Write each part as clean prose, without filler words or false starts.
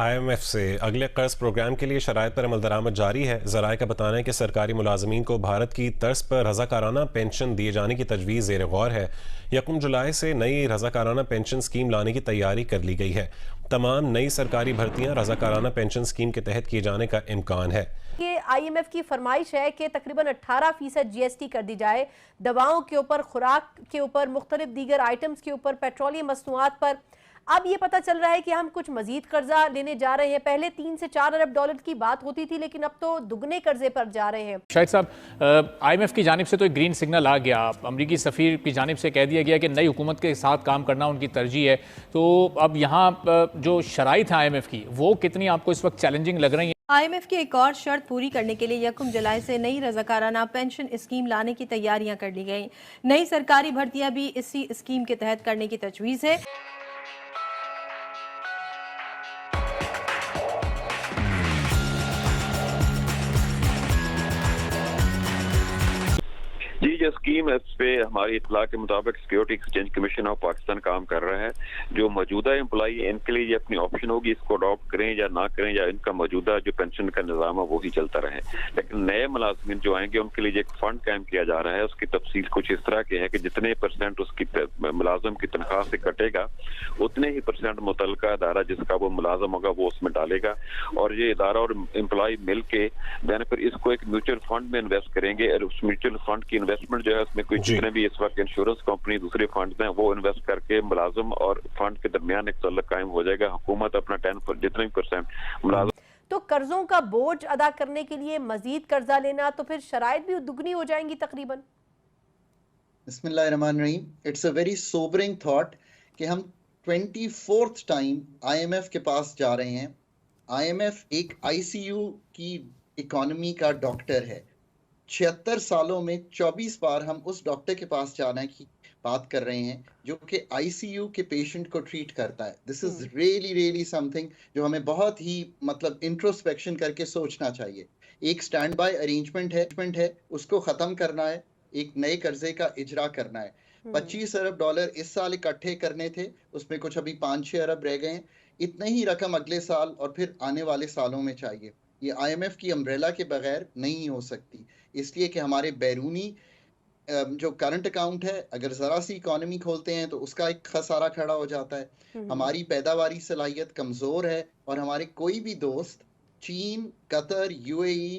IMF से अगले कर्ज प्रोग्राम के लिए शराइत पर अमल दरामद जारी है। ज़राए का बताना है कि सरकारी मुलाजमीन को भारत की तर्ज पर रज़ाकाराना पेंशन दिए जाने की तजवीज़ ज़ेर गौर है। 1 जुलाई से नई रज़ाकाराना पेंशन स्कीम लाने की तैयारी कर ली गई है। तमाम नई सरकारी भर्तियाँ रज़ाकाराना पेंशन स्कीम के तहत किए जाने का इम्कान है। ये IMF की फरमाइश है कि तकरीबन 18% GST कर दी जाए दवाओं के ऊपर, खुराक के ऊपर, मुख्तलिफ दीगर आइटम्स के ऊपर, पेट्रोलियम मसनूआत पर। अब ये पता चल रहा है कि हम कुछ मजीद कर्जा लेने जा रहे हैं। पहले 3 से 4 अरब डॉलर की बात होती थी, लेकिन अब तो दुगने कर्जे पर जा रहे हैं। शाहिद साहब, IMF की जानिब से तो एक ग्रीन सिग्नल आ गया। अमरीकी सफ़ीर की जानिब से कह दिया गया कि नई हुकूमत के साथ काम करना उनकी तरजीह है। तो अब यहाँ जो शराइत है IMF की, वो कितनी आपको इस वक्त चैलेंजिंग लग रही है? IMF की एक और शर्त पूरी करने के लिए 1 जुलाई से नई रज़ाकाराना पेंशन स्कीम लाने की तैयारियां कर ली गई। नई सरकारी भर्तियां भी इसी स्कीम के तहत करने की तजवीज़ है। जी, जो स्कीम है इस पे हमारी इतला के मुताबिक security exchange commission of Pakistan काम कर रहा है। जो मौजूदा एम्प्लॉई इनके लिए ये अपनी ऑप्शन होगी, इसको अडॉप्ट करें या ना करें, या इनका मौजूदा जो पेंशन का निज़ाम है वो ही चलता रहे। लेकिन नए मुलाजमीन जो आएंगे उनके लिए एक फंड कायम किया जा रहा है। उसकी तफसील कुछ इस तरह की है कि जितने % उसकी मुलाजम की तनख्वाह से कटेगा उतने ही % मुतलका अदारा जिसका वो मुलाजम होगा वो उसमें डालेगा, और ये इदारा और एम्प्लॉय मिल के देन फिर इसको एक म्यूचुअल फंड में इन्वेस्ट करेंगे। और उस म्यूचुअल फंड की इन्वेस्टमेंट जो है उसमें कोई जितने भी इस वक्त इंश्योरेंस कंपनी दूसरे फंड हैं वो इन्वेस्ट करके मुलाजम और फंड के दरमियान एक ताल्लुक कायम हो जाएगा। हुकूमत अपना 10 जितने भी % मुलाजम। तो कर्जों का बोझ अदा करने के लिए मजीद कर्जा लेना, तो फिर शराइत भी दुगनी हो जाएंगी तकरीबन। बिस्मिल्लाहिर्रहमानिर्रहीम। It's a very sobering thought कि हम 24th टाइम IMF के पास जा रहे हैं। IMF एक ICU की इकोनॉमी का डॉक्टर है। 76 सालों में 24 बार हम उस डॉक्टर के पास जाने की बात कर रहे हैं जो कि ICU के पेशेंट को ट्रीट करता है। This is really really something जो हमें बहुत ही इंट्रोस्पेक्शन करके सोचना चाहिए। एक स्टैंड बाय अरेंजमेंट है, उसको ख़त्म करना है, एक नए कर्जे का इजरा करना है। 25 अरब डॉलर इस साल इकट्ठे करने थे, उसमें कुछ अभी 5-6 अरब रह गए हैं। इतनी ही रकम अगले साल और फिर आने वाले सालों में चाहिए। ये IMF की अम्ब्रेला के बगैर नहीं हो सकती, इसलिए कि हमारे बैरूनी जो करंट अकाउंट है, अगर ज़रा सी इकोनॉमी खोलते हैं तो उसका एक खसारा खड़ा हो जाता है। हमारी पैदावारी सलाहियत कमज़ोर है, और हमारे कोई भी दोस्त चीन, कतर, UAE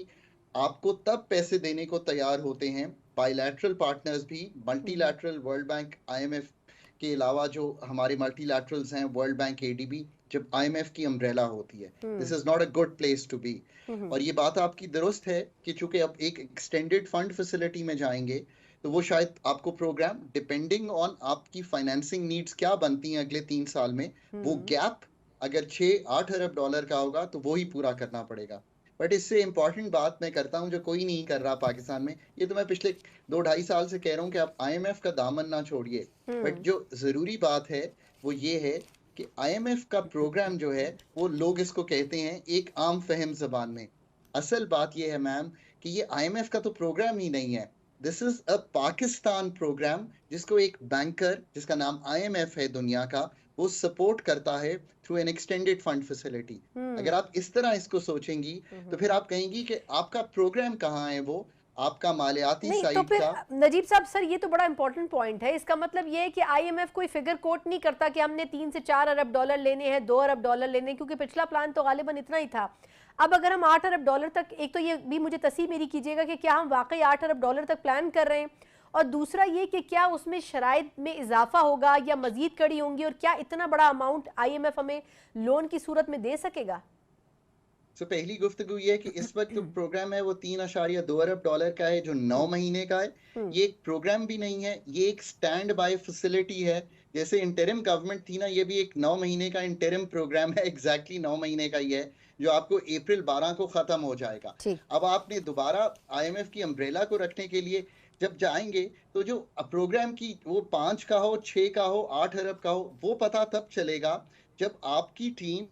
आपको तब पैसे देने को तैयार होते हैं। बायलैटरल पार्टनर्स भी, मल्टीलैटरल, वर्ल्ड बैंक, IMF के अलावा जो हमारे मल्टीलैटरल्स हैं, वर्ल्ड बैंक, ADB, जब IMF की अम्ब्रेला होती है, this is not a good place to be. और ये बात आपकी दुरुस्त है कि चूंकि अब एक एक्सटेंडेड फंड फैसिलिटी में जाएंगे तो वो शायद आपको प्रोग्राम डिपेंडिंग ऑन आपकी फाइनेंसिंग नीड्स क्या बनती हैं अगले 3 साल में, वो गैप अगर 6-8 अरब डॉलर का होगा तो वो ही पूरा करना पड़ेगा। बट इससे इंपॉर्टेंट बात मैं करता हूं जो कोई नहीं कर रहा पाकिस्तान में। ये तो मैं पिछले 2-2.5 साल से कह रहा हूं कि आप IMF का दामन ना छोड़िए। बट जो जरूरी बात है वो ये है कि IMF का प्रोग्राम जो है वो लोग इसको कहते हैं एक आम फहम जबान में। असल बात ये है मैम कि ये IMF का तो प्रोग्राम ही नहीं है। This is a Pakistan programme जिसको एक बैंकर जिसका नाम IMF है दुनिया का, वो सपोर्ट करता है through an extended fund facility. अगर आप इस तरह इसको सोचेंगी तो फिर आप कहेंगी कि आपका प्रोग्राम कहाँ है, वो आपका मालियाती नहीं, तो साइड फिर का। नजीब साहब सर, ये तो बड़ा इंपॉर्टेंट पॉइंट है। इसका मतलब ये है कि IMF कोई फिगर कोट नहीं करता कि हमने 3 से 4 अरब डॉलर लेने हैं, 2 अरब डॉलर लेने हैं, क्योंकि पिछला प्लान तो गालिबन इतना ही था। अब अगर हम 8 अरब डॉलर तक, एक तो ये भी मुझे तस्वीर मेरी कीजिएगा कि क्या हम वाकई 8 अरब डॉलर तक प्लान कर रहे हैं, और दूसरा ये कि क्या उसमें शराइत में इजाफा होगा या मजीद कड़ी होंगी, और क्या इतना बड़ा अमाउंट IMF हमें लोन की सूरत में दे सकेगा। तो पहली गुफ्तगू ये है कि इस वक्त जो प्रोग्राम है वो 3.2 अरब डॉलर का है जो 9 महीने का है। ये एक प्रोग्राम भी नहीं है, ये एक स्टैंड बाय फैसिलिटी है। जैसे इंटरिम गवर्नमेंट थी ना, ये भी एक 9 महीने का इंटरिम प्रोग्राम है, एग्जैक्टली 9 महीने का ही है, जो आपको अप्रैल 12 को खत्म हो जाएगा। अब आपने दोबारा IMF की अम्ब्रेला को रखने के लिए जब जाएंगे तो जो प्रोग्राम की वो 5 का हो, 6 का हो, 8 अरब का हो, वो पता तब चलेगा जब आपकी टीम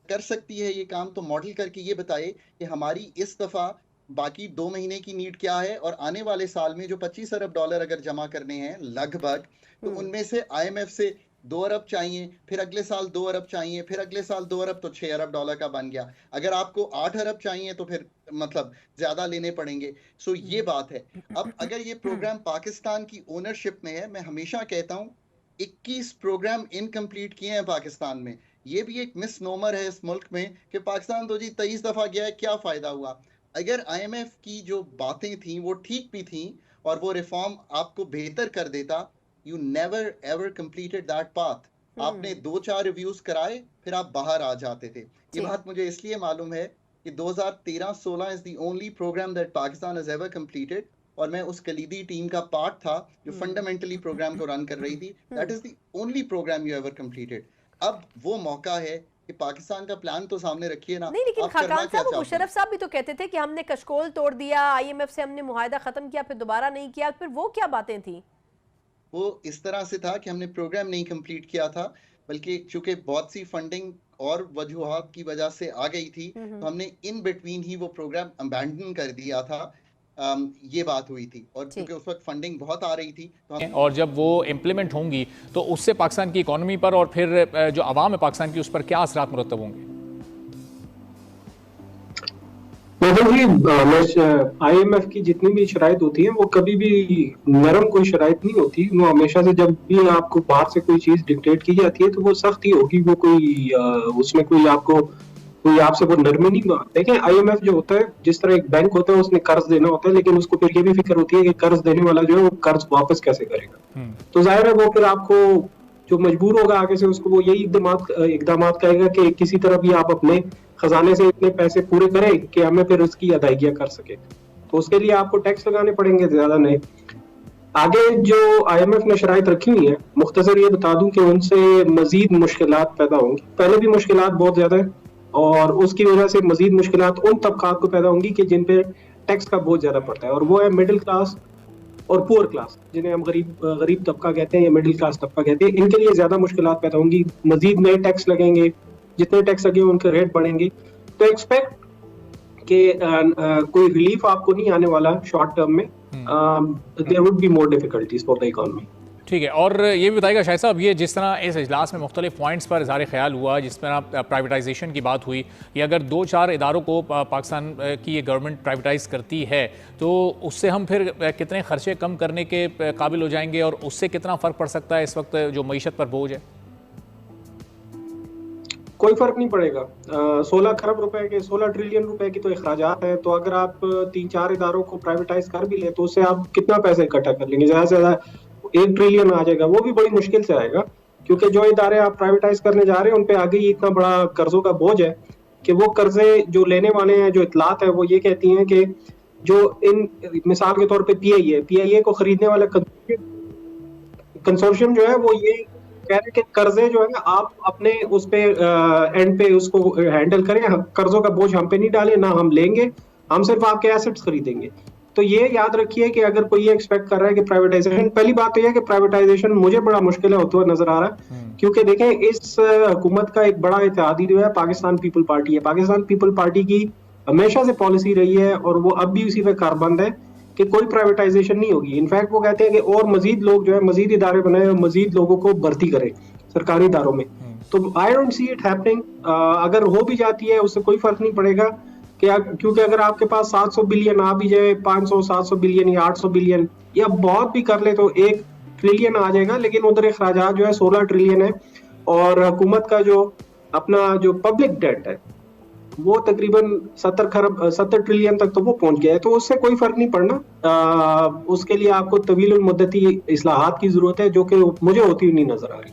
कर सकती है ये काम, तो मॉडल करके ये बताए कि हमारी इस दफा बाकी 2 महीने की नीड क्या है, और आने वाले साल में जो 25 अरब डॉलर अगर जमा करने हैं लगभग, तो उनमें से IMF से 2 अरब चाहिए, फिर अगले साल 2 अरब चाहिए, फिर अगले साल 2 अरब, तो 6 अरब डॉलर का बन गया। अगर आपको 8 अरब चाहिए तो फिर मतलब ज्यादा लेने पड़ेंगे। सो ये बात है। अब अगर ये प्रोग्राम पाकिस्तान की ओनरशिप में है, मैं हमेशा कहता हूँ 21 प्रोग्राम इनकम्प्लीट किए हैं पाकिस्तान में। ये भी एक मिसनोमर है इस मुल्क में कि पाकिस्तान तो जी 23 दफा गया है, क्या फायदा हुआ। अगर IMF की जो बातें थी वो ठीक भी थी और वो रिफॉर्म आपको बेहतर कर देता, you never ever completed that path. आपने 2-4 रिव्यूज कराए, फिर आप बाहर आ जाते थे। ये बात मुझे इसलिए मालूम है कि 2013-16 is the only programme that Pakistan has ever completed, और मैं उस कलीदी टीम का पार्ट था जो फंडामेंटली प्रोग्राम को रन कर रही थी। That is the only programme you ever completed. अब वो मौका है कि पाकिस्तान का प्लान तो सामने रखिए ना। नहीं, लेकिन आप करना खाकान क्या साहब, चाहते हैं? मुशर्रफ साहब भी तो कहते थे कि हमने कशकोल तोड़ दिया, IMF से हमने मुआहदा खत्म किया, फिर दोबारा नहीं किया, फिर वो क्या बातें थी? वो इस तरह से था कि हमने प्रोग्राम नहीं कंप्लीट किया था, बल्कि चूंकि बहुत सी फंडिंग और वजूहात की वजह से आ गई थी, तो हमने इन बिटवीन ही वो प्रोग्राम अबैंडन कर दिया था। ये बात हुई थी, और क्योंकि उस वक्त फंडिंग बहुत आ रही थी तो और जब वो इम्प्लीमेंट होंगी तो उससे पाकिस्तान की इकोनॉमी पर और फिर जो आवाम है पाकिस्तान की, उस पर क्या असरात मुरतब होंगे? IMF की जितनी भी शराइत होती है वो कभी भी नरम कोई शराइत नहीं होती। वो हमेशा से जब भी आपको बाहर से कोई चीज डिक्टेट की जाती है तो वो सख्त ही होगी। वो कोई उसमें कोई आपसे वो नरमी नहीं। देखें, IMF जो होता है, जिस तरह एक बैंक होता है, उसने कर्ज देना होता है, लेकिन उसको फिर ये भी फिक्र होती है कि कर्ज देने वाला जो है वो कर्ज वापस कैसे करेगा। तो जाहिर है वो फिर आपको जो मजबूर होगा आगे से, उसको वो यही इकदाम करेगा कि किसी तरह भी आप अपने खजाने से इतने पैसे पूरे करें कि हमें फिर उसकी अदायगियां कर सके। तो उसके लिए आपको टैक्स लगाने पड़ेंगे ज्यादा नहीं। आगे जो IMF ने शराइत रखी हुई है, मुख्तसर ये बता दूं कि उनसे मजीद मुश्किलात पैदा होंगी। पहले भी मुश्किलात बहुत ज्यादा है, और उसकी वजह से मजीद मुश्किलात उन तबकात को पैदा होंगी कि जिन पे टैक्स का बहुत ज्यादा पड़ता है, और वो है मिडिल क्लास और पुअर क्लास, जिन्हें हम गरीब तबका कहते हैं या मिडिल क्लास तबका कहते हैं। इनके लिए ज्यादा मुश्किलात पैदा होंगी। मजीद नए टैक्स लगेंगे, जितने टैक्स लगे उनके रेट बढ़ेंगे। तो एक्सपेक्ट कि कोई रिलीफ आपको नहीं आने वाला शॉर्ट टर्म में। There would be more difficulties for the economy. ठीक है, और ये भी बताइएगा शाहिद साहब, ये जिस तरह इस इजलास में मुख्तलिफ पॉइंट्स पर इज़हार ख्याल हुआ, जिसमें प्राइवेटाइजेशन की बात हुई, कि अगर 2-4 इदारों को पाकिस्तान की ये गवर्नमेंट प्राइवेटाइज़ करती है तो उससे हम फिर कितने खर्चे कम करने के काबिल हो जाएंगे, और उससे कितना फ़र्क पड़ सकता है इस वक्त जो मईशत पर बोझ है? कोई फर्क नहीं पड़ेगा। 16 खरब रुपए के 16 ट्रिलियन रुपए की तो अखराजात है। तो अगर आप 3-4 इदारों को प्राइवेटाइज कर भी ले तो उससे आप कितना पैसे इकट्ठा कर लेंगे? ज्यादा से ज्यादा 1 ट्रिलियन आ जाएगा। वो भी बड़ी मुश्किल से आएगा, क्योंकि जो इदारे आप प्राइवेटाइज करने जा रहे हैं उन पे आगे ही इतना बड़ा कर्जों का बोझ है कि वो कर्जे जो लेने वाले हैं, जो इतलात है, वो ये कहती हैं कि जो इन मिसाल के तौर पे PIA को खरीदने वाला कंसोर्शियम जो है वो ये कह रहे हैं कि कर्जे जो है ना, आप अपने उस पे एंड पे उसको हैंडल करें, कर्जों का बोझ हम पे नहीं डालें, ना हम लेंगे, हम सिर्फ आपके एसेट्स खरीदेंगे। तो ये याद रखिए कि अगर कोई ये एक्सपेक्ट कर रहा है कि प्राइवेटाइजेशन, पहली बात तो यह है कि प्राइवेटाइजेशन मुझे बड़ा मुश्किल है होता हुआ नजर आ रहा है, क्योंकि देखें इस हुकूमत का एक बड़ा इत्तेहादी जो है पाकिस्तान पीपल पार्टी है। पाकिस्तान पीपल पार्टी की हमेशा से पॉलिसी रही है और वो अब भी उसी पे कारबंद है कि कोई प्राइवेटाइजेशन नहीं होगी। इनफैक्ट वो कहते हैं कि और मजीद लोग जो है मजीद इदारे बनाए और मजीद लोगों को भर्ती करें सरकारी इदारों में। तो I don't see it happening. अगर हो भी जाती है उससे कोई फर्क नहीं पड़ेगा, क्योंकि अगर आपके पास 700 बिलियन आ भी जाए, 500-700 बिलियन या 800 बिलियन या बहुत भी कर ले तो 1 ट्रिलियन आ जाएगा, लेकिन उधर अखराजात जो है 16 ट्रिलियन है, और हुकूमत का जो अपना जो पब्लिक डेट है वो तकरीबन 70 ट्रिलियन तक तो वो पहुंच गया है। तो उससे कोई फर्क नहीं पड़ना। उसके लिए आपको तवील मुद्दती इस्लाहात की जरूरत है, जो कि मुझे होती हुई नहीं नजर आ रही।